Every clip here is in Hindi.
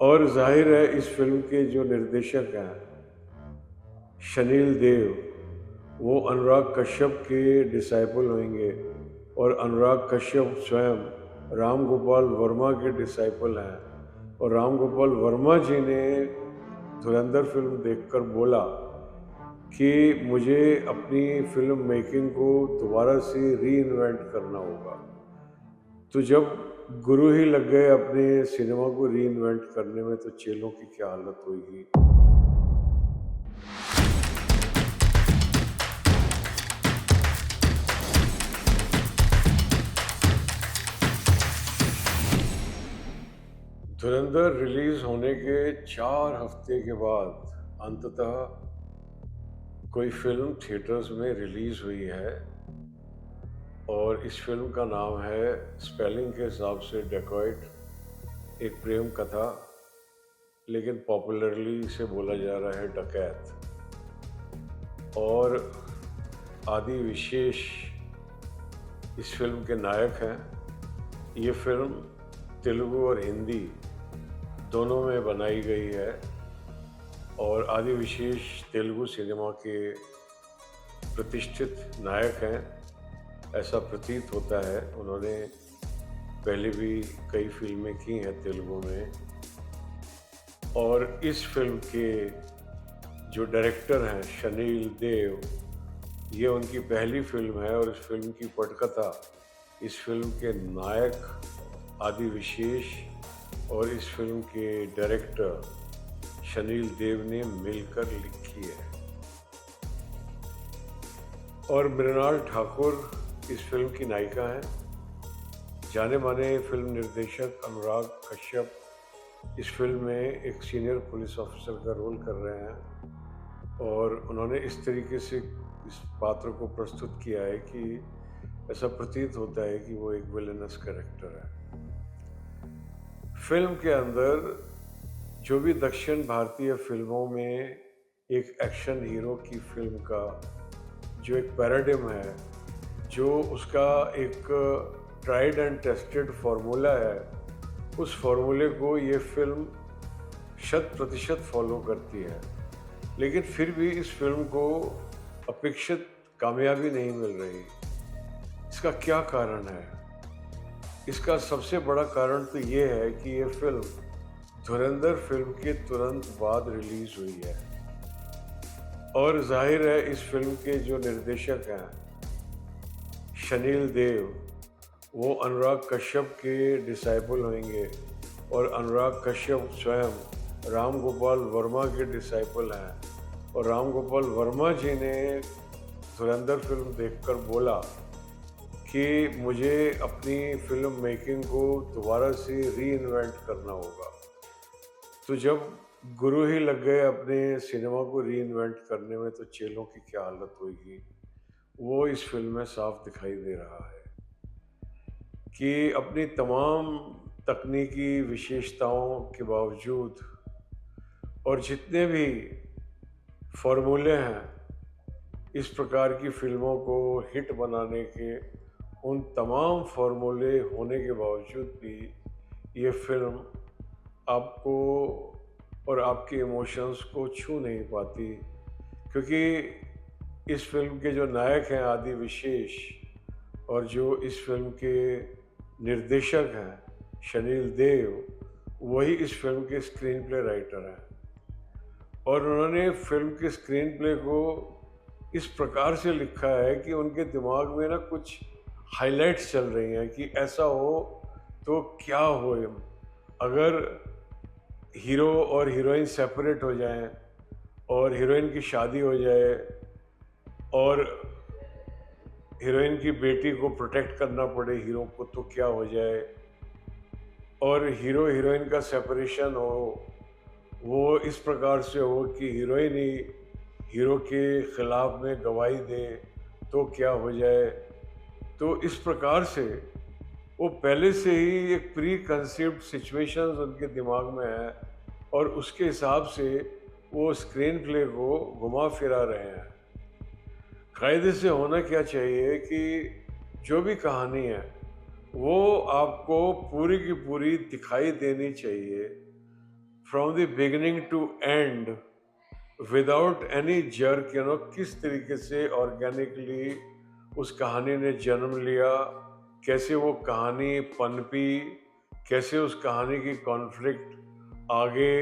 और ज़ाहिर है इस फ़िल्म के जो निर्देशक हैं, शनील देव, वो अनुराग कश्यप के डिसाइपल होंगे और अनुराग कश्यप स्वयं राम गोपाल वर्मा के डिसाइपल हैं। और राम गोपाल वर्मा जी ने धुरंधर फ़िल्म देखकर बोला कि मुझे अपनी फ़िल्म मेकिंग को दोबारा से रीइन्वेंट करना होगा। तो जब गुरु ही लग गए अपने सिनेमा को रीइन्वेंट करने में, तो चेलों की क्या हालत होगी। धुरंधर रिलीज होने के 4 हफ्ते के बाद अंततः कोई फिल्म थिएटर्स में रिलीज हुई है और इस फिल्म का नाम है, स्पेलिंग के हिसाब से डेकॉइट, एक प्रेम कथा, लेकिन पॉपुलरली इसे बोला जा रहा है डकैत। और आदि विशेष इस फिल्म के नायक हैं। ये फिल्म तेलुगु और हिंदी दोनों में बनाई गई है और आदि विशेष तेलुगु सिनेमा के प्रतिष्ठित नायक हैं, ऐसा प्रतीत होता है। उन्होंने पहले भी कई फिल्में की हैं तेलुगु में। और इस फिल्म के जो डायरेक्टर हैं शनील देव, ये उनकी पहली फिल्म है और इस फिल्म की पटकथा इस फिल्म के नायक आदि विशेष और इस फिल्म के डायरेक्टर शनील देव ने मिलकर लिखी है। और मृणाल ठाकुर इस फिल्म की नायिका हैं। जाने माने फिल्म निर्देशक अनुराग कश्यप इस फिल्म में एक सीनियर पुलिस ऑफिसर का रोल कर रहे हैं और उन्होंने इस तरीके से इस पात्र को प्रस्तुत किया है कि ऐसा प्रतीत होता है कि वो एक विलेनस कैरेक्टर है। फिल्म के अंदर जो भी दक्षिण भारतीय फिल्मों में एक एक्शन हीरो की फिल्म का जो एक पैराडिम है, जो उसका एक ट्राइड एंड टेस्टेड फार्मूला है, उस फार्मूले को ये फिल्म 100% फॉलो करती है। लेकिन फिर भी इस फिल्म को अपेक्षित कामयाबी नहीं मिल रही। इसका क्या कारण है? इसका सबसे बड़ा कारण तो ये है कि ये फिल्म धुरंधर फिल्म के तुरंत बाद रिलीज हुई है और जाहिर है इस फिल्म के जो निर्देशक हैं शनील देव, वो अनुराग कश्यप के डिसाइपल होंगे और अनुराग कश्यप स्वयं राम गोपाल वर्मा के डिसाइपल हैं। और राम गोपाल वर्मा जी ने धुरंधर फिल्म देखकर बोला कि मुझे अपनी फिल्म मेकिंग को दोबारा से रीइन्वेंट करना होगा। तो जब गुरु ही लग गए अपने सिनेमा को रीइन्वेंट करने में, तो चेलों की क्या हालत होगी, वो इस फिल्म में साफ दिखाई दे रहा है कि अपनी तमाम तकनीकी विशेषताओं के बावजूद और जितने भी फॉर्मूले हैं इस प्रकार की फिल्मों को हिट बनाने के, उन तमाम फॉर्मूले होने के बावजूद भी ये फिल्म आपको और आपके इमोशंस को छू नहीं पाती, क्योंकि इस फिल्म के जो नायक हैं आदि विशेष और जो इस फिल्म के निर्देशक हैं शनील देव, वही इस फिल्म के स्क्रीन प्ले राइटर हैं। और उन्होंने फिल्म के स्क्रीन प्ले को इस प्रकार से लिखा है कि उनके दिमाग में ना कुछ हाइलाइट्स चल रही हैं कि ऐसा हो तो क्या हो अगर हीरो और हीरोइन सेपरेट हो जाएं और हीरोइन की शादी हो जाए और हीरोइन की बेटी को प्रोटेक्ट करना पड़े हीरो को, तो क्या हो जाए। और हीरो हीरोइन का सेपरेशन हो, वो इस प्रकार से हो कि हीरोइन ही हीरो के खिलाफ में गवाही दे, तो क्या हो जाए। तो इस प्रकार से वो पहले से ही एक प्री कंसीव्ड सिचुएशंस उनके दिमाग में है और उसके हिसाब से वो स्क्रीन प्ले को घुमा फिरा रहे हैं। कायदे से होना क्या चाहिए कि जो भी कहानी है वो आपको पूरी की पूरी दिखाई देनी चाहिए, from the beginning to end without any jerk, किस तरीके से ऑर्गेनिकली उस कहानी ने जन्म लिया, कैसे वो कहानी पनपी, कैसे उस कहानी की कॉन्फ्लिक्ट आगे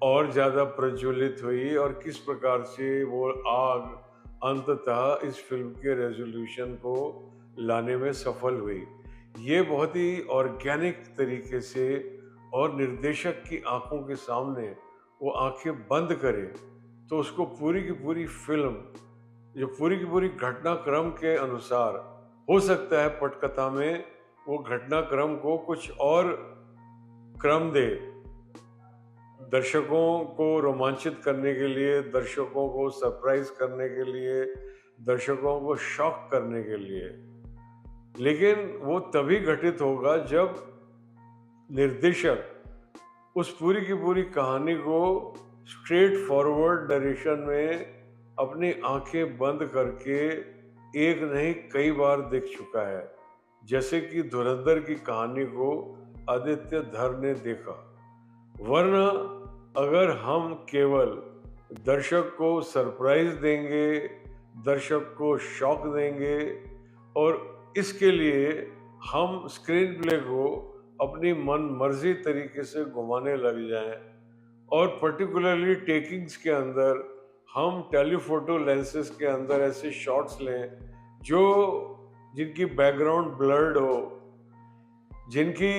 और ज़्यादा प्रज्वलित हुई और किस प्रकार से वो आग अंततः इस फिल्म के रेजोल्यूशन को लाने में सफल हुई। ये बहुत ही ऑर्गेनिक तरीके से और निर्देशक की आंखों के सामने वो आंखें बंद करे तो उसको पूरी की पूरी फिल्म, जो पूरी की पूरी घटनाक्रम के अनुसार, हो सकता है पटकथा में वो घटनाक्रम को कुछ और क्रम दे, दर्शकों को रोमांचित करने के लिए, दर्शकों को सरप्राइज करने के लिए, दर्शकों को शॉक करने के लिए। लेकिन वो तभी घटित होगा जब निर्देशक उस पूरी की पूरी कहानी को स्ट्रेट फॉरवर्ड नरेशन में अपनी आंखें बंद करके एक नहीं कई बार देख चुका है, जैसे कि धुरंधर की कहानी को आदित्य धर ने देखा। वरना अगर हम केवल दर्शक को सरप्राइज देंगे, दर्शक को शॉक देंगे और इसके लिए हम स्क्रीन प्ले को अपनी मन मर्जी तरीके से घुमाने लग जाएं और पर्टिकुलरली टेकिंग्स के अंदर हम टेलीफोटो लेंसेज के अंदर ऐसे शॉट्स लें जो जिनकी बैकग्राउंड ब्लर्ड हो, जिनकी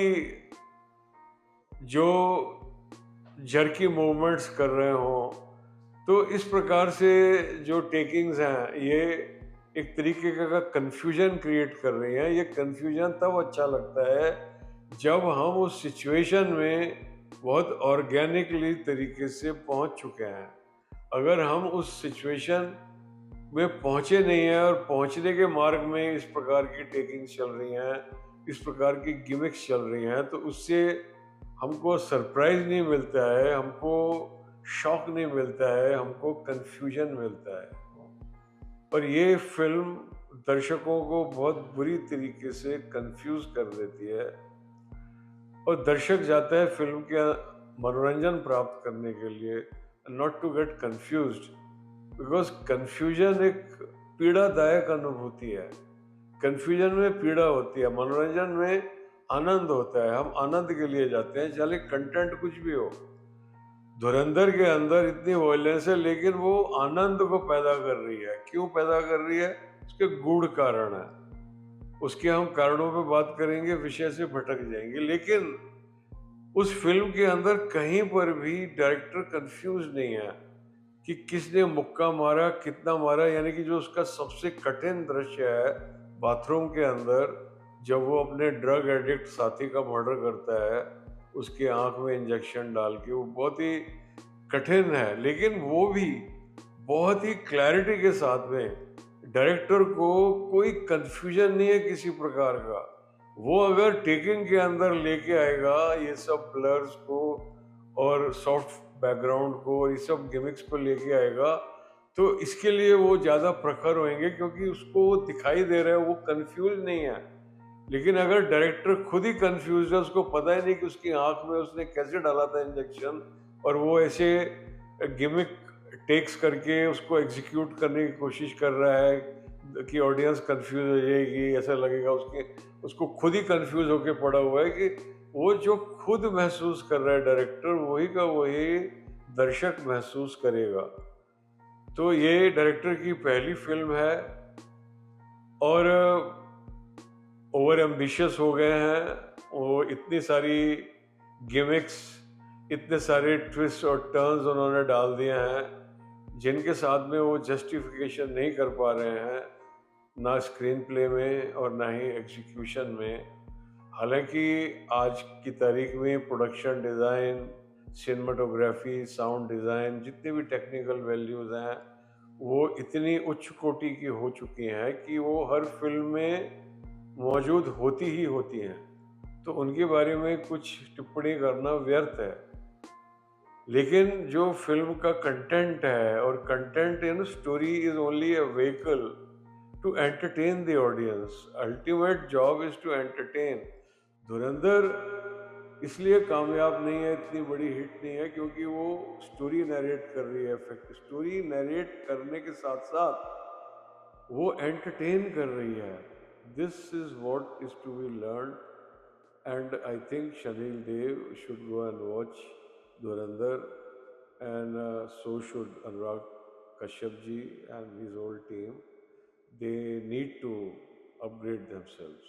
जो जर्की मूवमेंट्स कर रहे हों, तो इस प्रकार से जो टेकिंग्स हैं ये एक तरीके का कंफ्यूजन क्रिएट कर रही हैं। ये कंफ्यूजन तब अच्छा लगता है जब हम उस सिचुएशन में बहुत ऑर्गेनिकली तरीके से पहुंच चुके हैं। अगर हम उस सिचुएशन में पहुंचे नहीं हैं और पहुंचने के मार्ग में इस प्रकार की टेकिंग्स चल रही हैं, इस प्रकार की गिमिक्स चल रही हैं, तो उससे हमको सरप्राइज नहीं मिलता है, हमको शॉक नहीं मिलता है, हमको कंफ्यूजन मिलता है। और ये फिल्म दर्शकों को बहुत बुरी तरीके से कंफ्यूज कर देती है और दर्शक जाता है फिल्म के मनोरंजन प्राप्त करने के लिए, not to get confused, because confusion एक पीड़ादायक अनुभूति है। कंफ्यूजन में पीड़ा होती है, मनोरंजन में आनंद होता है। हम आनंद के लिए जाते हैं, चाहे कंटेंट कुछ भी हो। धुरंधर के अंदर इतनी वायलेंस है लेकिन वो आनंद को पैदा कर रही है। क्यों पैदा कर रही है? उसके गूढ़ कारण है, उसके हम कारणों पे बात करेंगे, विषय से भटक जाएंगे। लेकिन उस फिल्म के अंदर कहीं पर भी डायरेक्टर कंफ्यूज नहीं है कि किसने मुक्का मारा, कितना मारा। यानी कि जो उसका सबसे कठिन दृश्य है बाथरूम के अंदर, जब वो अपने ड्रग एडिक्ट साथी का मर्डर करता है उसके आंख में इंजेक्शन डाल के, वो बहुत ही कठिन है। लेकिन वो भी बहुत ही क्लैरिटी के साथ में, डायरेक्टर को कोई कंफ्यूजन नहीं है किसी प्रकार का। वो अगर टेकिंग के अंदर लेके आएगा ये सब ब्लर्स को और सॉफ्ट बैकग्राउंड को, ये सब गिमिक्स को लेके आएगा, तो इसके लिए वो ज़्यादा प्रखर होंगे क्योंकि उसको वो दिखाई दे रहा है, वो कंफ्यूज नहीं है। लेकिन अगर डायरेक्टर खुद ही कंफ्यूज है, उसको पता ही नहीं कि उसकी आंख में उसने कैसे डाला था इंजेक्शन, और वो ऐसे गिमिक टेक्स करके उसको एग्जीक्यूट करने की कोशिश कर रहा है कि ऑडियंस कंफ्यूज हो जाएगी, ऐसा लगेगा उसको खुद ही कंफ्यूज होके पड़ा हुआ है कि वो जो खुद महसूस कर रहा है डायरेक्टर, वही का वही दर्शक महसूस करेगा। तो ये डायरेक्टर की पहली फिल्म है और ओवर एम्बिशियस हो गए हैं। वो इतनी सारी गिमिक्स, इतने सारे ट्विस्ट और टर्न्स उन्होंने डाल दिए हैं जिनके साथ में वो जस्टिफिकेशन नहीं कर पा रहे हैं, ना स्क्रीन प्ले में और ना ही एग्जीक्यूशन में। हालांकि आज की तारीख में production design, cinematography, sound design, जितने भी टेक्निकल वैल्यूज़ हैं वो इतनी उच्च कोटि की हो चुकी हैं कि वो हर फिल्म में मौजूद होती ही होती हैं, तो उनके बारे में कुछ टिप्पणी करना व्यर्थ है। लेकिन जो फिल्म का कंटेंट है, और content in story is only a vehicle to entertain the audience, ultimate job is to entertain. Dhurandhar इसलिए कामयाब नहीं है, इतनी बड़ी हिट नहीं है, क्योंकि वो स्टोरी नरेट कर रही है। स्टोरी नरेट करने के साथ साथ वो एंटरटेन कर रही है। This is what is to be learn, and I think Shaneel Dev should go and watch Dhurandhar, and so should Anurag Kashyap ji and his whole team. They need to upgrade themselves.